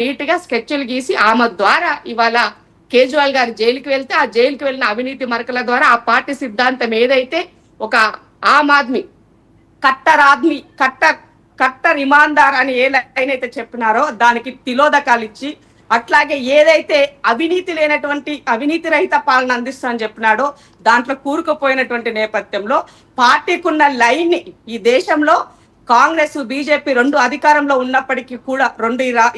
Neat గా స్కెచ్లు గీసి ఆమె ద్వారా ఇవాళ కేజ్రీవాల్ గారు జైలుకి వెళ్తే ఆ జైలుకి వెళ్ళిన అవినీతి మరకల ద్వారా ఆ పార్టీ సిద్ధాంతం ఏదైతే ఒక ఆమ్ ఆద్మీ కట్టర్ ఆద్మీ కట్టర్ ఇమాందార్ అని ఏ లైన్ అయితే చెప్పినారో దానికి తిలోదకాలు ఇచ్చి, అట్లాగే ఏదైతే అవినీతి లేనటువంటి అవినీతి రహిత పాలన అందిస్తానని చెప్పినాడో దాంట్లో కూరుకుపోయినటువంటి నేపథ్యంలో పార్టీకున్న లైన్ ని ఈ దేశంలో కాంగ్రెస్ బీజేపీ రెండు అధికారంలో ఉన్నప్పటికీ కూడా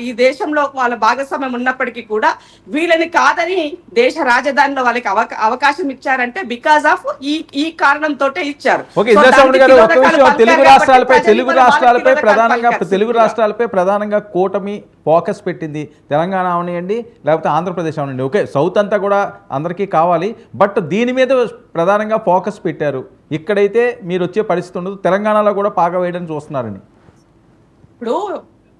ఈ దేశంలో వాళ్ళ భాగస్వామ్యం ఉన్నప్పటికీ కూడా వీళ్ళని కాదని దేశ రాజధానిలో వాళ్ళకి అవకాశం ఇచ్చారంటే బికాస్ ఆఫ్ ఈ కారణంతో ఇచ్చారు. తెలుగు రాష్ట్రాలపై ప్రధానంగా కూటమి ఫోకస్ పెట్టింది. తెలంగాణ అవనియండి లేకపోతే ఆంధ్రప్రదేశ్ అవనండి, ఓకే సౌత్ అంతా కూడా అందరికీ కావాలి, బట్ దీని మీద ప్రధానంగా ఫోకస్ పెట్టారు. ఇక్కడైతే మీరు వచ్చే పరిస్థితి ఉండదు, తెలంగాణలో కూడా పాక వేయడం చూస్తున్నారని. ఇప్పుడు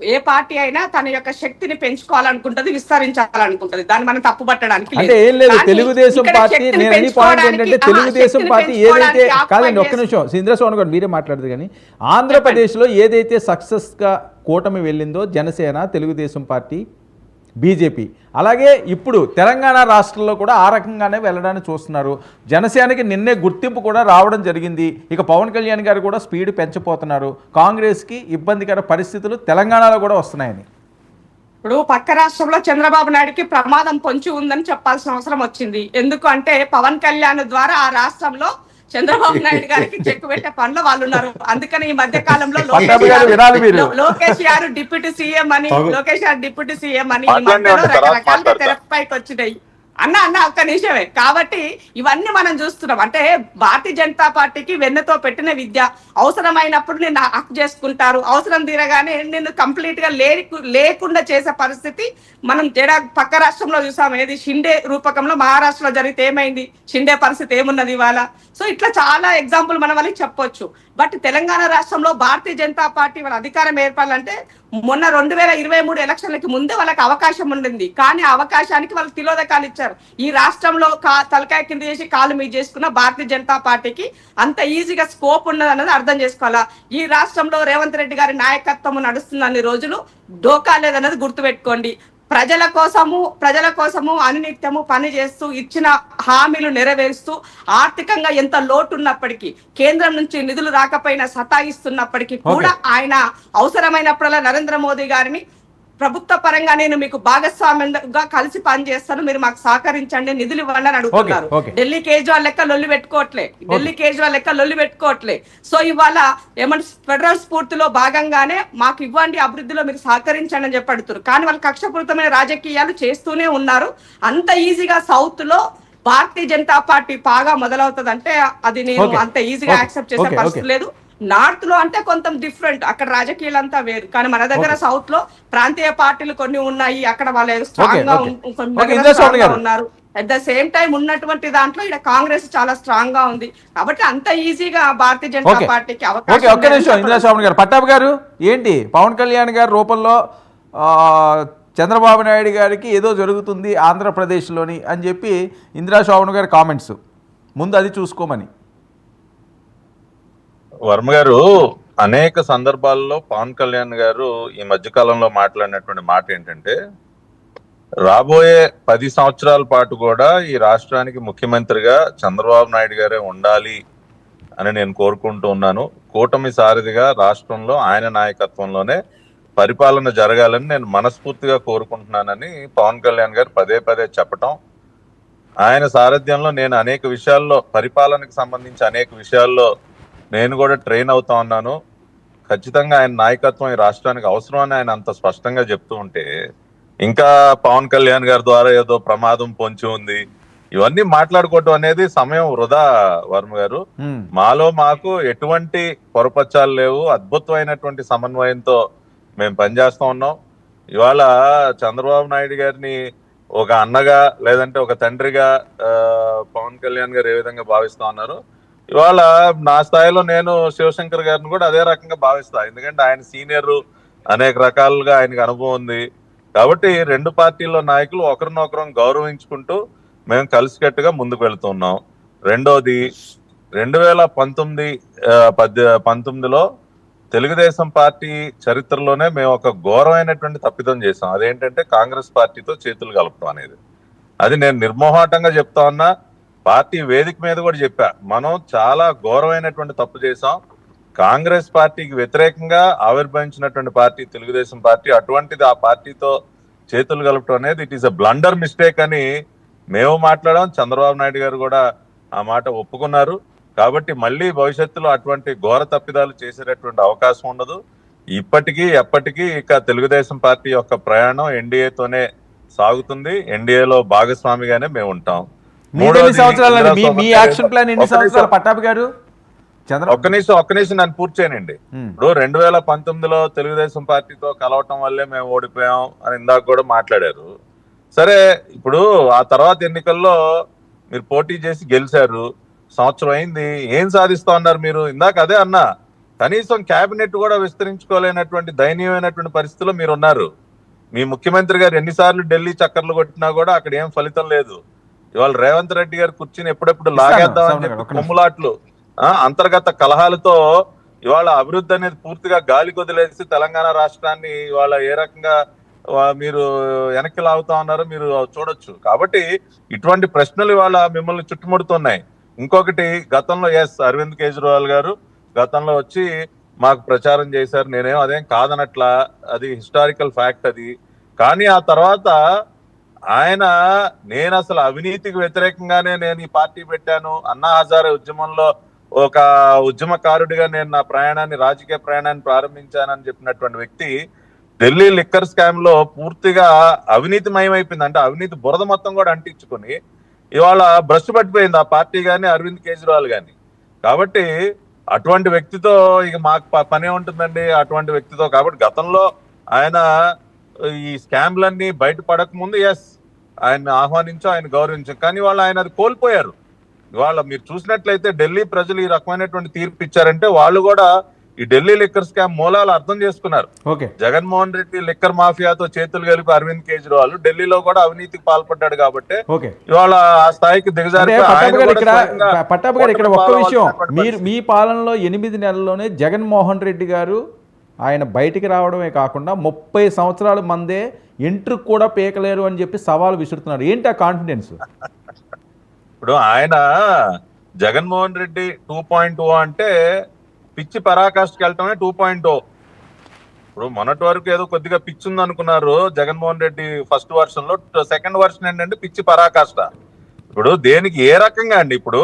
ఏ పార్టీ అయినా తన యొక్క శక్తిని పెంచుకోవాలనుకుంటది, విస్తరించాలనుకుంటది, దాన్ని మనం తప్పు పట్టడానికి అంటే ఏం లేదు. తెలుగుదేశం పార్టీ నేను పాయింట్ ఏంటంటే తెలుగుదేశం పార్టీ ఏదైతే కాదండి, ఒక్క నిమిషం సింద్రస్వామి గారు మీరే మాట్లాడదు కానీ ఆంధ్రప్రదేశ్లో ఏదైతే సక్సెస్గా కూటమి వెళ్ళిందో జనసేన, తెలుగుదేశం పార్టీ, బీజేపీ, అలాగే ఇప్పుడు తెలంగాణ రాష్ట్రంలో కూడా ఆ రకంగానే వెళ్ళడానికి చూస్తున్నారు. జనసేనకి నిన్నే గుర్తింపు కూడా రావడం జరిగింది. ఇక పవన్ కళ్యాణ్ గారు కూడా స్పీడ్ పెంచబోతున్నారు. కాంగ్రెస్కి ఇబ్బందికర పరిస్థితులు తెలంగాణలో కూడా వస్తున్నాయని. ఇప్పుడు పక్క రాష్ట్రంలో చంద్రబాబు నాయుడుకి ప్రమాదం పొంచి ఉందని చెప్పాల్సిన అవసరం వచ్చింది. ఎందుకు అంటే పవన్ కళ్యాణ్ ద్వారా ఆ రాష్ట్రంలో చంద్రబాబు నాయుడు గారికి చెక్కు పెట్టే పనులు వాళ్ళు ఉన్నారు. అందుకని ఈ మధ్య కాలంలో లోకేష్ గారు డిప్యూటీ సీఎం అని ఈ మధ్యలో రకరకాలుగా తెరపైకి వచ్చినాయి. అన్న ఒక్క నిమిషమే. కాబట్టి ఇవన్నీ మనం చూస్తున్నాం. అంటే భారతీయ జనతా పార్టీకి వెన్నతో పెట్టిన విద్య, అవసరమైనప్పుడు నిన్ను హక్ చేసుకుంటారు, అవసరం తీరగానే నిన్ను కంప్లీట్ గా లేకుండా చేసే పరిస్థితి మనం పక్క రాష్ట్రంలో చూసాం. ఏది షిండే రూపకంలో మహారాష్ట్రలో జరిగితే ఏమైంది, షిండే పరిస్థితి ఏమున్నది ఇవాళ. సో ఇట్లా చాలా ఎగ్జాంపుల్ మన వాళ్ళకి చెప్పొచ్చు. బట్ తెలంగాణ రాష్ట్రంలో భారతీయ జనతా పార్టీ వాళ్ళ అధికారం ఏర్పడాలంటే మొన్న 2023 ఎలక్షన్లకి ముందే వాళ్ళకి అవకాశం ఉండింది. కానీ ఆ అవకాశానికి వాళ్ళు తిలోదకాలు ఇచ్చారు. ఈ రాష్ట్రంలో తలకాయ కింద చేసి కాలు మీద చేసుకున్న భారతీయ జనతా పార్టీకి అంత ఈజీగా స్కోప్ ఉన్నది అన్నది అర్థం చేసుకోవాలా. ఈ రాష్ట్రంలో రేవంత్ రెడ్డి గారి నాయకత్వం నడుస్తున్న అన్ని రోజులు డోకా లేదన్నది గుర్తుపెట్టుకోండి. ప్రజల కోసము అనునిత్యము పని చేస్తూ ఇచ్చిన హామీలు నెరవేరుస్తూ ఆర్థికంగా ఎంత లోటు ఉన్నప్పటికీ, కేంద్రం నుంచి నిధులు రాకపోయినా సతాయిస్తున్నప్పటికీ కూడా ఆయన అవసరమైనప్పుడల్లా నరేంద్ర మోదీ గారిని ప్రభుత్వ పరంగా నేను మీకు భాగస్వామ్యంగా కలిసి పనిచేస్తాను, మీరు మాకు సహకరించండి, నిధులు ఇవ్వండి అని అడుగుతున్నారు. ఢిల్లీ కేజ్రీవాల్ లెక్క లొల్లి పెట్టుకోవట్లే. సో ఇవాళ ఏమంటే ఫెడరల్ స్ఫూర్తిలో భాగంగానే మాకు ఇవ్వండి, అభివృద్ధిలో మీరు సహకరించండి అని చెప్పి అడుగుతారు. కానీ వాళ్ళు కక్షపూరితమైన రాజకీయాలు చేస్తూనే ఉన్నారు. అంత ఈజీగా సౌత్ లో భారతీయ జనతా పార్టీ బాగా మొదలవుతుంది అంటే అది నేను అంత ఈజీగా యాక్సెప్ట్ చేసే పరిస్థితి లేదు. నార్త్ లో అంటే కొంత డిఫరెంట్, అక్కడ రాజకీయాలు అంతా వేరు. కానీ మన దగ్గర సౌత్ లో ప్రాంతీయ పార్టీలు కొన్ని ఉన్నాయి, అక్కడ వాళ్ళు స్ట్రాంగ్ గా ఉన్నారు. అట్ ద సేమ్ టైం ఉన్నటువంటి దాంట్లో ఇక్కడ కాంగ్రెస్ చాలా స్ట్రాంగ్ గా ఉంది. కాబట్టి అంత ఈజీగా భారతీయ జనతా పార్టీకి అవకాశం. పట్టాభి గారు ఏంటి పవన్ కళ్యాణ్ గారి రూపంలో చంద్రబాబు నాయుడు గారికి ఏదో జరుగుతుంది ఆంధ్రప్రదేశ్లోని అని చెప్పి ఇందిరా శ్రావణ్ గారి కామెంట్స్, ముందు అది చూసుకోమని. వర్మ గారు అనేక సందర్భాల్లో పవన్ కళ్యాణ్ గారు ఈ మధ్యకాలంలో మాట్లాడినటువంటి మాట ఏంటంటే, రాబోయే 10 సంవత్సరాల పాటు కూడా ఈ రాష్ట్రానికి ముఖ్యమంత్రిగా చంద్రబాబు నాయుడు గారే ఉండాలి అని నేను కోరుకుంటూ ఉన్నాను. కూటమి సారథిగా రాష్ట్రంలో ఆయన నాయకత్వంలోనే పరిపాలన జరగాలని నేను మనస్ఫూర్తిగా కోరుకుంటున్నానని పవన్ కళ్యాణ్ గారు పదే పదే చెప్పటం, ఆయన సారథ్యంలో నేను అనేక విషయాల్లో పరిపాలనకు సంబంధించి అనేక విషయాల్లో నేను కూడా ట్రైన్ అవుతా ఉన్నాను, ఖచ్చితంగా ఆయన నాయకత్వం ఈ రాష్ట్రానికి అవసరం అని ఆయన అంత స్పష్టంగా చెప్తూ ఉంటే, ఇంకా పవన్ కళ్యాణ్ గారి ద్వారా ఏదో ప్రమాదం పొంచి ఉంది ఇవన్నీ మాట్లాడుకోవటం అనేది సమయం వృధా. వర్మ గారు, మాలో మాకు ఎటువంటి పొరపచ్చాలు లేవు, అద్భుతమైనటువంటి సమన్వయంతో మేము పనిచేస్తా ఉన్నాం. ఇవాళ చంద్రబాబు నాయుడు గారిని ఒక అన్నగా లేదంటే ఒక తండ్రిగా పవన్ కళ్యాణ్ గారు ఏ విధంగా భావిస్తా ఉన్నారు, ఇవాళ నా స్థాయిలో నేను శివశంకర్ గారిని కూడా అదే రకంగా భావిస్తా. ఎందుకంటే ఆయన సీనియర్, అనేక రకాలుగా ఆయనకు అనుభవం ఉంది. కాబట్టి రెండు పార్టీల్లో నాయకులు ఒకరినొకరం గౌరవించుకుంటూ మేము కలిసికట్టుగా ముందుకు వెళ్తున్నాం. రెండోది 2019లో తెలుగుదేశం పార్టీ చరిత్రలోనే మేము ఒక ఘోరమైనటువంటి తప్పిదం చేసాం. అదేంటంటే కాంగ్రెస్ పార్టీతో చేతులు కలపడం అనేది. అది నేను నిర్మోహాటంగా చెప్తా ఉన్నా, పార్టీ వేదిక మీద కూడా చెప్పా. మనం చాలా ఘోరమైనటువంటి తప్పు చేసాం. కాంగ్రెస్ పార్టీకి వ్యతిరేకంగా ఆవిర్భవించినటువంటి పార్టీ తెలుగుదేశం పార్టీ. అటువంటిది ఆ పార్టీతో చేతులు కలపడం అనేది it is a blunder mistake అని మేము మాట్లాడాం. చంద్రబాబు నాయుడు గారు కూడా ఆ మాట ఒప్పుకున్నారు. కాబట్టి మళ్ళీ భవిష్యత్తులో అటువంటి ఘోర తప్పిదాలు చేసేటటువంటి అవకాశం ఉండదు. ఇప్పటికీ ఎప్పటికీ ఇక తెలుగుదేశం పార్టీ యొక్క ప్రయాణం ఎన్డీఏతోనే సాగుతుంది. ఎన్డీఏలో భాగస్వామిగానే మేము ఉంటాం. మీ యాక్షన్ ప్లాన్ ఎన్ని సంవత్సరాలు పట్టాభి గారు? ఒక్క నిమిషం నన్ను పూర్తి చేయనండి. ఇప్పుడు 2019లో తెలుగుదేశం పార్టీతో కలవటం వల్లే మేము ఓడిపోయాం అని ఇందాక కూడా మాట్లాడారు. సరే, ఇప్పుడు ఆ తర్వాత ఎన్నికల్లో మీరు పోటీ చేసి గెలిచారు, సంవత్సరం అయింది, ఏం సాధిస్తా ఉన్నారు మీరు? ఇందాక అదే అన్నా, కనీసం కేబినెట్ కూడా విస్తరించుకోలేనటువంటి దయనీయమైనటువంటి పరిస్థితిలో మీరు ఉన్నారు. మీ ముఖ్యమంత్రి గారు ఎన్నిసార్లు ఢిల్లీ చక్కర్లు కొట్టినా కూడా అక్కడ ఏం ఫలితం లేదు. ఇవాళ రేవంత్ రెడ్డి గారు కూర్చుని ఎప్పుడెప్పుడు లాగేద్దామని చెప్పి కొమ్ములాట్లు, అంతర్గత కలహాలతో ఇవాళ అభివృద్ధి అనేది పూర్తిగా గాలి కొదిలేసి తెలంగాణ రాష్ట్రాన్ని ఇవాళ ఏ రకంగా మీరు వెనక్కి లాగుతా ఉన్నారో మీరు చూడొచ్చు. కాబట్టి ఇటువంటి ప్రశ్నలు ఇవాళ మిమ్మల్ని చుట్టుముడుతున్నాయి. ఇంకొకటి, గతంలో అరవింద్ కేజ్రీవాల్ గారు గతంలో వచ్చి మాకు ప్రచారం చేశారు. నేనేం అదేం కాదనట్లా, అది హిస్టారికల్ ఫ్యాక్ట్ అది. కానీ ఆ తర్వాత ఆయన నేను అసలు అవినీతికి వ్యతిరేకంగానే నేను ఈ పార్టీ పెట్టాను, అన్నా హజారే ఉద్యమంలో ఒక ఉద్యమకారుడిగా నేను నా రాజకీయ ప్రయాణాన్ని ప్రారంభించానని చెప్పినటువంటి వ్యక్తి ఢిల్లీ లిక్కర్ స్కామ్ లో పూర్తిగా అవినీతిమయమైపోయింది. అంటే అవినీతి బురద మొత్తం కూడా అంటించుకుని ఇవాళ భ్రష్టు పట్టిపోయింది ఆ పార్టీ కానీ అరవింద్ కేజ్రీవాల్ కానీ. కాబట్టి అటువంటి వ్యక్తితో ఇక మాకు పనే ఉంటుందండి, అటువంటి వ్యక్తితో. కాబట్టి గతంలో ఆయన ఈ స్కామ్లన్నీ బయటపడక ముందు ఆయన ఆహ్వానించు, ఆయన గౌరవించు, కానీ వాళ్ళు ఆయన అది కోల్పోయారు. ఇవాళ మీరు చూసినట్లయితే ఢిల్లీ ప్రజలు ఈ రకమైనటువంటి తీర్పు ఇచ్చారంటే వాళ్ళు కూడా ఈ ఢిల్లీ లిక్కర్ స్కామ్ మూలాలు అర్థం చేసుకున్నారు. జగన్మోహన్ రెడ్డి లిక్కర్ మాఫియాతో చేతులు కలిపి అరవింద్ కేజ్రీవాల్ ఢిల్లీలో కూడా అవినీతికి పాల్పడ్డాడు. కాబట్టి ఇవాళ ఆ స్థాయికి దిగజారి. పట్టాభి గారు, ఇక్కడ ఒక్క విషయం, మీ పాలనలో 8 నెలల్లోనే జగన్మోహన్ రెడ్డి గారు ఆయన బయటికి రావడమే కాకుండా 30 సంవత్సరాల మందే ఎంట్రీ కూడా పీకలేరు అని చెప్పి సవాల్ విసురుతున్నారు. ఏంటి ఆ కాన్ఫిడెన్స్? ఇప్పుడు ఆయన జగన్మోహన్ రెడ్డి 2.0 అంటే పిచ్చి పరాకాష్ఠకి వెళ్ళటమే 2.0. ఇప్పుడు మొన్నటి వరకు ఏదో కొద్దిగా పిచ్చి ఉంది అనుకున్నారు జగన్మోహన్ రెడ్డి ఫస్ట్ వర్షన్ లో. సెకండ్ వర్షన్ ఏంటంటే పిచ్చి పరాకాష్ఠ. ఇప్పుడు దేనికి ఏ రకంగా అండి? ఇప్పుడు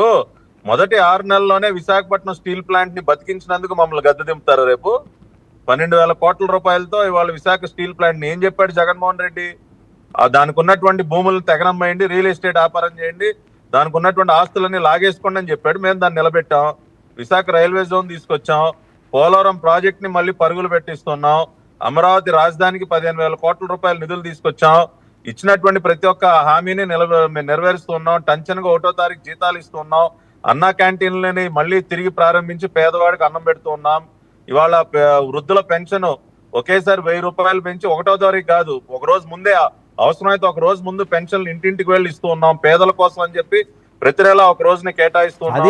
మొదటి 6 నెలల్లోనే విశాఖపట్నం స్టీల్ ప్లాంట్ ని బతికించినందుకు మమ్మల్ని గద్దె దింపుతారు. రేపు 12,000 కోట్ల రూపాయలతో ఇవాళ విశాఖ స్టీల్ ప్లాంట్ ని ఏం చెప్పాడు జగన్మోహన్ రెడ్డి? దానికి ఉన్నటువంటి భూములను తెగనమ్మేయండి, రియల్ ఎస్టేట్ వ్యాపారం చేయండి, దానికి ఉన్నటువంటి ఆస్తులన్నీ లాగేసుకోండి అని చెప్పాడు. మేము దాన్ని నిలబెట్టాం. విశాఖ రైల్వే జోన్ తీసుకొచ్చాం. పోలవరం ప్రాజెక్ట్ ని మళ్ళీ పరుగులు పెట్టిస్తున్నాం. అమరావతి రాజధానికి 15,000 కోట్ల రూపాయల నిధులు తీసుకొచ్చాం. ఇచ్చినటువంటి ప్రతి ఒక్క హామీని నెరవేరుస్తున్నాం. టంచన్గా 1వ తారీఖు జీతాలు ఇస్తున్నాం. అన్నా క్యాంటీన్లని మళ్ళీ తిరిగి ప్రారంభించి పేదవాడికి అన్నం పెడుతున్నాం. ఇవాళ వృద్ధుల పెన్షన్ ఒకేసారి 1000 రూపాయలు పెంచి 1వ తారీఖు కాదు, ఒక రోజు ముందే, అవసరమైతే ఒక రోజు ముందు పెన్షన్లు ఇంటింటికి వెళ్ళి ఇస్తూ ఉన్నాం పేదల కోసం అని చెప్పి. ప్రతి నెల ఒక రోజుని కేటాయిస్తున్నాం.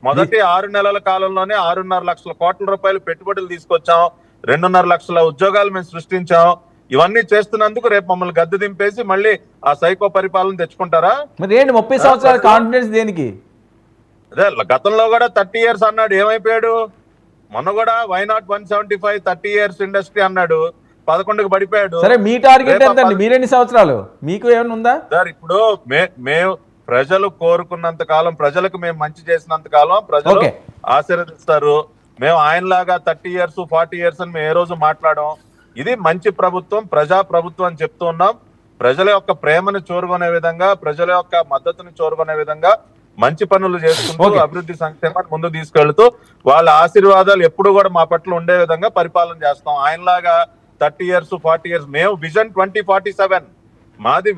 మొదటి 6 నెలల కాలంలోనే 6.5 లక్షల కోట్ల రూపాయలు పెట్టుబడులు తీసుకొచ్చాం. 2.5 లక్షల ఉద్యోగాలు మేము సృష్టించాం. ఇవన్నీ చేస్తున్నందుకు రేపు మమ్మల్ని గద్దె దింపేసి మళ్ళీ ఆ సైకో పరిపాలన తెచ్చుకుంటారా? 30 సంవత్సరాల కాన్ఫిడెన్స్ దేనికి? అదే గతంలో కూడా 30 years అన్నాడు, ఏమైపోయాడు? మొన్న కూడా వై నాట్ 175 30 years ఇండస్ట్రీ అన్నాడు, 11కి పడిపోయాడు. సరే, మీ టార్గెట్ ఎంతండి? మీరెన్ని సంవత్సరాలు? మీకు ఏమైనా ఉందా సార్? ఇప్పుడు మేము ప్రజలు కోరుకున్నంత కాలం, ప్రజలకు మేము మంచి చేసినంత కాలం ప్రజలు ఆశీర్వదిస్తారు. మేము ఆయనలాగా 30 years 40 years అని మేము ఏ రోజు మాట్లాడాం. ఇది మంచి ప్రభుత్వం, ప్రజా ప్రభుత్వం అని చెప్తూ ఉన్నాం. ప్రజల యొక్క ప్రేమను చూరుకునే విధంగా, ప్రజల యొక్క మద్దతును చూరుకునే విధంగా మంచి పనులు చేసుకుంటూ అభివృద్ధి సంక్షేమాన్ని ముందు తీసుకెళ్తూ వాళ్ళ ఆశీర్వాదాలు ఎప్పుడు కూడా మా పట్ల ఉండే విధంగా పరిపాలన చేస్తాం. ఆయనలాగా 30 years 40 years. మేము విజన్ 2047 మాది.